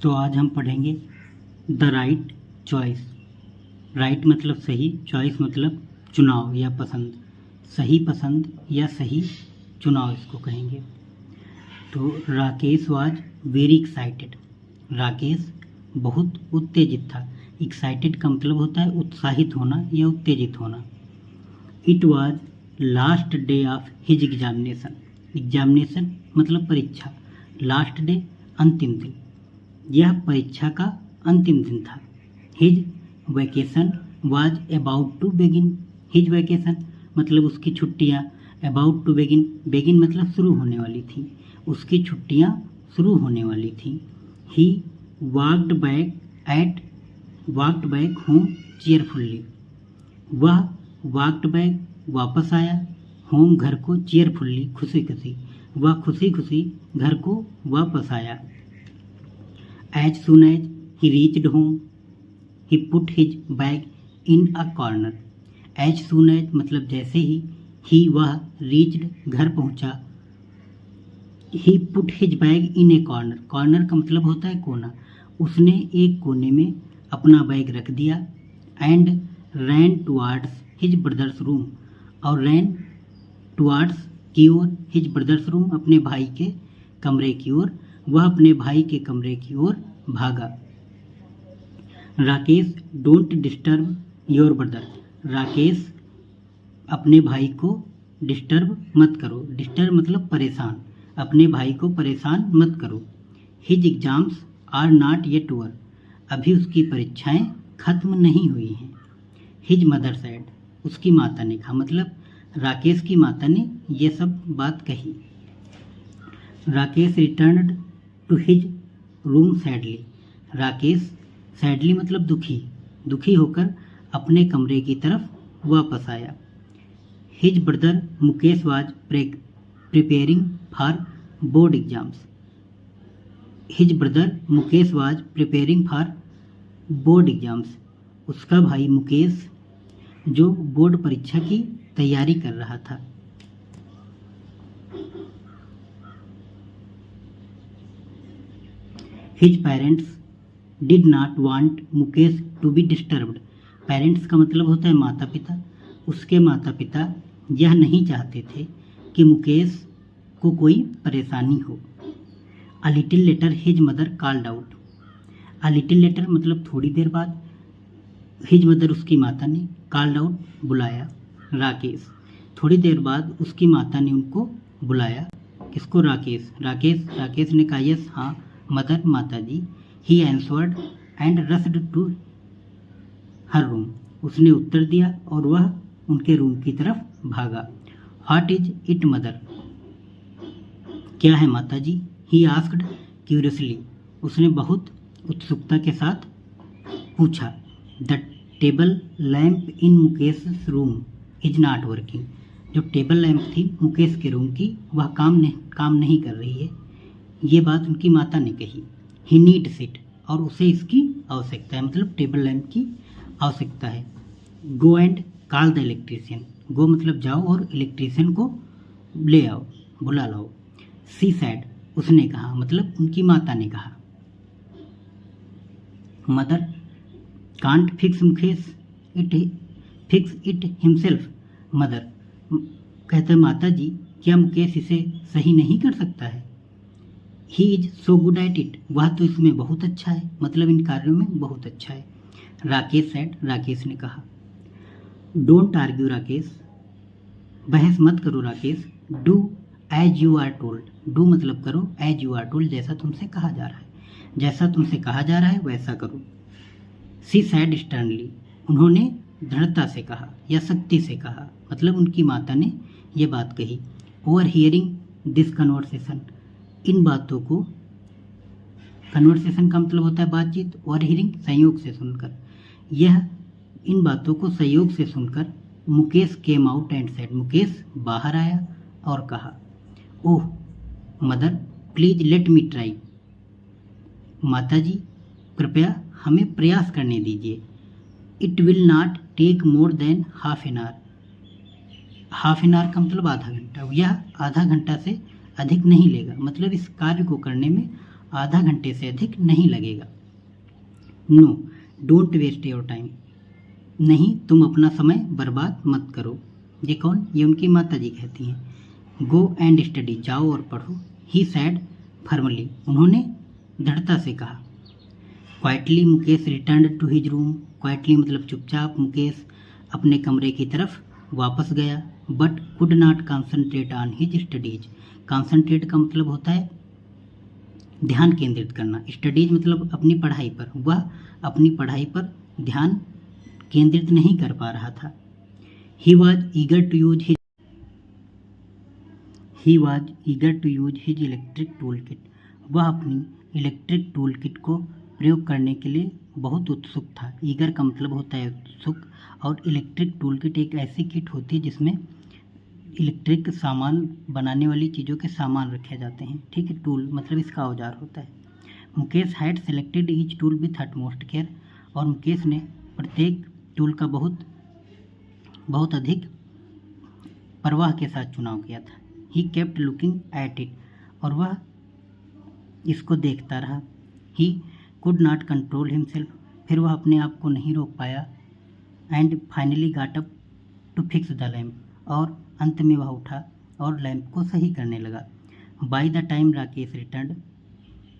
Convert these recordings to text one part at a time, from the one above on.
तो आज हम पढ़ेंगे द राइट चॉइस। राइट मतलब सही, चॉइस मतलब चुनाव या पसंद, सही पसंद या सही चुनाव इसको कहेंगे। तो Rakesh was very excited. Rakesh बहुत उत्तेजित था। एक्साइटेड का मतलब होता है उत्साहित होना या उत्तेजित होना। It was last day of his examination. Examination मतलब परीक्षा, लास्ट डे अंतिम दिन। यह परीक्षा का अंतिम दिन था। His vacation was about to begin. His vacation मतलब उसकी छुट्टियाँ, अबाउट टू बिगिन, बिगिन मतलब शुरू होने वाली थी, उसकी छुट्टियाँ शुरू होने वाली थी। He walked back home cheerfully. वह वॉकड बैक वापस आया, होम घर को, चीयरफुल्ली खुशी खुशी, वह खुशी खुशी घर को वापस आया। As soon as he reached home he put his bag in a corner. As soon as मतलब जैसे ही वह रीच्ड घर पहुंचा, he put his bag in a corner. Corner का मतलब होता है कोना। उसने एक कोने में अपना बैग रख दिया। And ran towards his brothers room, और रैन टुवार्ड्स की ओर, हिज ब्रदर्स रूम अपने भाई के कमरे की ओर, वह अपने भाई के कमरे की ओर भागा। Rakesh don't disturb your brother. Rakesh अपने भाई को डिस्टर्ब मत करो। डिस्टर्ब मतलब परेशान, अपने भाई को परेशान मत करो। His exams are not yet over. अभी उसकी परीक्षाएं खत्म नहीं हुई हैं। हिज मदर सेड, उसकी माता ने कहा, मतलब राकेश की माता ने ये सब बात कही। Rakesh returned to his room sadly. Rakesh sadly मतलब दुखी, दुखी होकर अपने कमरे की तरफ वापस आया। His brother Mukesh was preparing for board exams. His brother Mukesh was preparing for board exams. उसका भाई मुकेश जो बोर्ड परीक्षा की तैयारी कर रहा था। His parents did not want Mukesh to be disturbed. Parents का मतलब होता है माता पिता। उसके माता पिता यह नहीं चाहते थे कि मुकेश को कोई परेशानी हो। A little letter his mother called out. A little letter मतलब थोड़ी देर बाद, हिज मदर उसकी माता ने, कॉल्ड आउट बुलाया राकेश। थोड़ी देर बाद उसकी माता ने उनको बुलाया। किसको? राकेश। राकेश ने कहा यस, हाँ मदर, माता जी। ही एंसवर्ड and rushed to her room. उसने उत्तर दिया और वह उनके रूम की तरफ भागा। What is it mother? क्या है माता जी? He asked curiously. उसने बहुत उत्सुकता के साथ पूछा। The table lamp in Mukesh room is not working. जो टेबल लैम्प थी मुकेश के रूम की, वह काम नहीं कर रही है। ये बात उनकी माता ने कही। ही नीड्स इट, और उसे इसकी आवश्यकता है, मतलब टेबल लैम्प की आवश्यकता है। Go and call the electrician. Go मतलब जाओ और इलेक्ट्रीशियन को ले आओ, बुला लाओ। सी सैड, उसने कहा, मतलब उनकी माता ने कहा। Mother can't fix Mukesh it himself. Mother कहते हैं माता जी, क्या मुकेश इसे सही नहीं कर सकता है? He is so good at it. वह तो इसमें बहुत अच्छा है, मतलब इन कार्यों में बहुत अच्छा है। राकेश सेड, राकेश ने कहा। डोंट आर्ग्यू राकेश, बहस मत करो Rakesh. Do as you are told. Do मतलब करो, एज यू आर टोल्ड जैसा तुमसे कहा जा रहा है, जैसा तुमसे कहा जा रहा है वैसा करो। सी सैड स्टर्नली, उन्होंने दृढ़ता से कहा या सख्ती से कहा, मतलब उनकी माता ने यह बात कही। ओवर हियरिंग दिस कन्वर्सेशन, इन बातों को, कन्वर्सेशन का मतलब होता है बातचीत, और हियरिंग संयोग से सुनकर, यह इन बातों को संयोग से सुनकर Mukesh came out and said, Mukesh बाहर आया और कहा, oh mother please let me try. माता जी कृपया हमें प्रयास करने दीजिए। It will not take more than half an hour. Half an hour का मतलब आधा घंटा। यह आधा घंटा से अधिक नहीं लेगा, मतलब इस कार्य को करने में आधा घंटे से अधिक नहीं लगेगा। No don't waste your time, नहीं तुम अपना समय बर्बाद मत करो। ये कौन? ये उनकी माता जी कहती हैं। गो एंड स्टडी, जाओ और पढ़ो। ही सैड फर्मली, उन्होंने दृढ़ता से कहा। Quietly Mukesh return to his room, quietly मतलब चुपचाप मुकेश अपने कमरे की तरफ वापस गया। But could not concentrate on his studies, concentrate का मतलब होता है ध्यान केंद्रित करना, स्टडीज मतलब अपनी पढ़ाई पर। वह अपनी पढ़ाई पर ध्यान केंद्रित नहीं कर पा रहा था। He was eager to use his electric tool kit, वह अपनी इलेक्ट्रिक टूल किट को प्रयोग करने के लिए बहुत उत्सुक था। ईगर का मतलब होता है उत्सुक, और इलेक्ट्रिक टूल किट एक ऐसी किट होती है जिसमें इलेक्ट्रिक सामान बनाने वाली चीज़ों के सामान रखे जाते हैं। ठीक है, टूल मतलब इसका औजार होता है। Mukesh had selected each tool with utmost care, और मुकेश ने प्रत्येक टूल का बहुत अधिक परवाह के साथ चुनाव किया था। He kept looking at it, और वह इसको देखता रहा। He could not control himself, फिर वह अपने आप को नहीं रोक पाया। And finally got up to fix the lamp, और अंत में वह उठा और लैंप को सही करने लगा। By the time Rakesh return,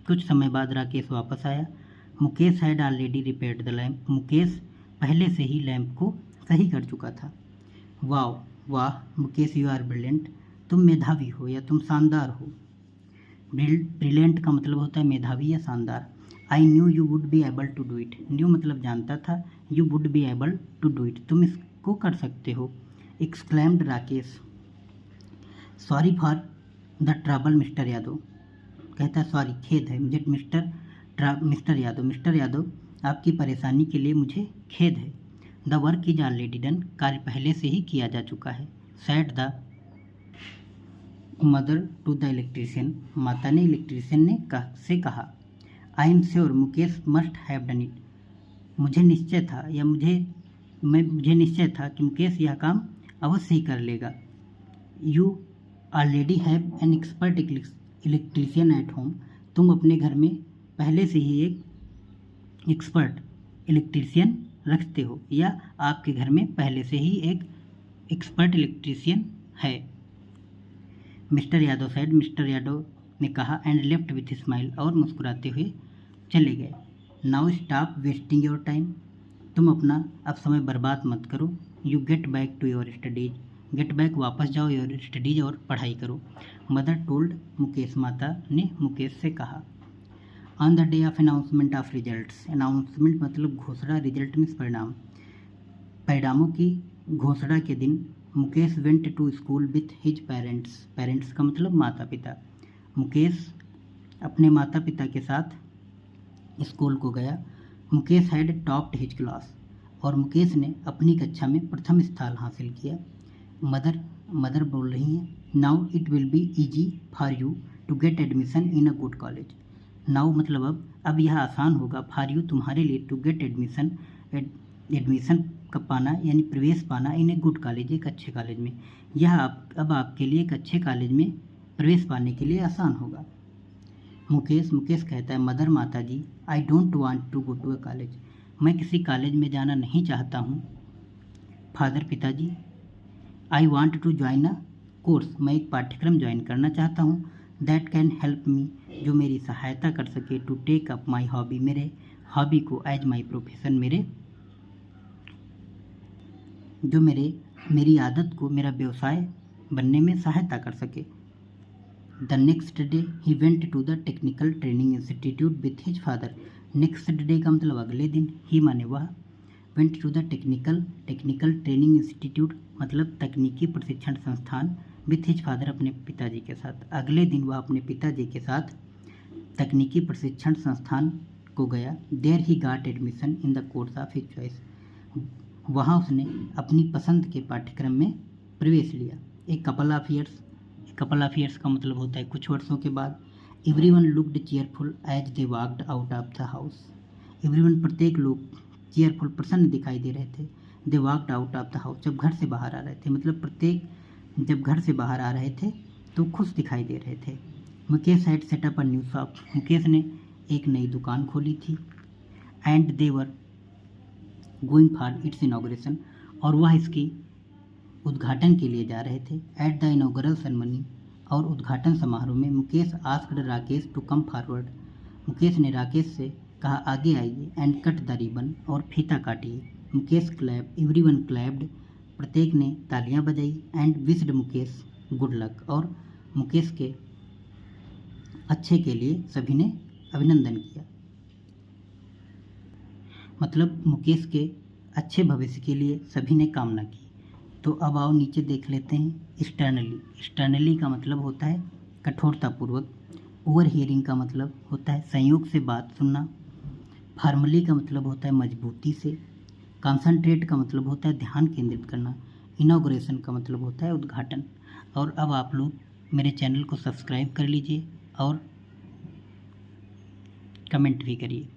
कुछ समय बाद राकेश वापस आया। Mukesh had already repaired the lamp, Mukesh पहले से ही लैंप को सही कर चुका था। वाह मुकेश, यू आर ब्रिलियंट, तुम मेधावी हो या तुम शानदार हो। ब्रिलियंट का मतलब होता है मेधावी या शानदार। I knew you would be able to do it, knew मतलब जानता था, you would be able to do it, तुम इसको कर सकते हो। Exclaimed Rakesh. Sorry for the trouble mister Yadav, कहता है सॉरी खेद है मुझे मिस्टर यादव आपकी परेशानी के लिए मुझे खेद है। The work is already done, कार्य पहले से ही किया जा चुका है। Said the mother to the electrician, माता ने इलेक्ट्रीशियन से कहा। I am sure Mukesh must have done it, मुझे निश्चय था कि मुकेश यह काम अवश्य ही कर लेगा। You already have an expert electrician at home, तुम अपने घर में पहले से ही एक एक्सपर्ट इलेक्ट्रीशियन रखते हो, या आपके घर में पहले से ही एक एक्सपर्ट इलेक्ट्रीशियन है। Mister Yadav sad, mister Yadav ने कहा। एंड लेफ्ट विथ स्माइल, और मुस्कुराते हुए चले गए। Now stop wasting your time, तुम अपना अब समय बर्बाद मत करो। You get back to your studies, get back वापस जाओ, योर स्टडीज और पढ़ाई करो। मदर टोल्ड मुकेश, माता ने मुकेश से कहा। On the day of announcement of results, announcement मतलब घोषणा, रिजल्ट मीन्स परिणाम, परिणामों की घोषणा के दिन Mukesh went to school with his parents, parents का मतलब माता पिता। मुकेश अपने माता पिता के साथ स्कूल को गया। Mukesh had topped his class, और मुकेश ने अपनी कक्षा में प्रथम स्थान हासिल किया। मदर बोल रही हैं, now it will be easy for you to get admission in a good college. Now मतलब अब यह आसान होगा, फॉर यू तुम्हारे लिए, टू गेट एडमिशन का पाना यानी प्रवेश पाना, इन ए गुड कॉलेज एक अच्छे कॉलेज में। यह अब आपके लिए एक अच्छे कॉलेज में प्रवेश पाने के लिए आसान होगा। मुकेश कहता है, मदर माता जी, I don't want to go to a college, मैं किसी कॉलेज में जाना नहीं चाहता हूँ। फादर पिताजी, I want to join a course, मैं एक पाठ्यक्रम ज्वाइन करना चाहता हूँ। दैट कैन हेल्प मी, जो मेरी सहायता कर सके। To take up my hobby, मेरे हॉबी को एज माई प्रोफेशन, जो मेरी आदत को मेरा व्यवसाय बनने में सहायता कर सके। The next day he went to the technical training institute with his father. Next day का मतलब अगले दिन, ही माने वह, went to the technical training institute मतलब तकनीकी प्रशिक्षण संस्थान, विथ हिज फादर अपने पिताजी के साथ। अगले दिन वह अपने पिताजी के साथ तकनीकी प्रशिक्षण संस्थान को गया। There he got admission in the course of his choice, वहाँ उसने अपनी पसंद के पाठ्यक्रम में प्रवेश लिया। एक कपल ऑफ ईयर्स का मतलब होता है कुछ वर्षों के बाद। Everyone looked cheerful as they walked out of the house, everyone प्रत्येक लोग चीयरफुल प्रसन्न दिखाई दे रहे थे। They walked out of the house जब घर से बाहर आ रहे थे, मतलब प्रत्येक जब घर से बाहर आ रहे थे तो खुश दिखाई दे रहे थे। Mukesh had setup a new shop, Mukesh ने एक नई दुकान खोली थी। And they were going for its inauguration, और वह इसकी उद्घाटन के लिए जा रहे थे। एट द इनाग्रल सेरेमनी, और उद्घाटन समारोह में Mukesh asked Rakesh to come forward, Mukesh ने राकेश से कहा आगे आइए। एंड कट द रिबन, और फीता काटिए। मुकेश क्लैप, एवरीवन क्लैप्ड, प्रत्येक ने तालियां बजाई। And wished Mukesh good luck, और मुकेश के अच्छे के लिए सभी ने अभिनंदन किया। मतलब मुकेश के अच्छे भविष्य के लिए सभी ने कामना की। तो अब आओ नीचे देख लेते हैं स्टर्नली। स्टर्नली का मतलब होता है कठोरतापूर्वक। ओवर हियरिंग का मतलब होता है संयोग से बात सुनना। फार्मली का मतलब होता है मजबूती से। कॉन्सनट्रेट का मतलब होता है ध्यान केंद्रित करना। इनॉग्रेशन का मतलब होता है उद्घाटन। और अब आप लोग मेरे चैनल को सब्सक्राइब कर लीजिए और कमेंट भी करिए।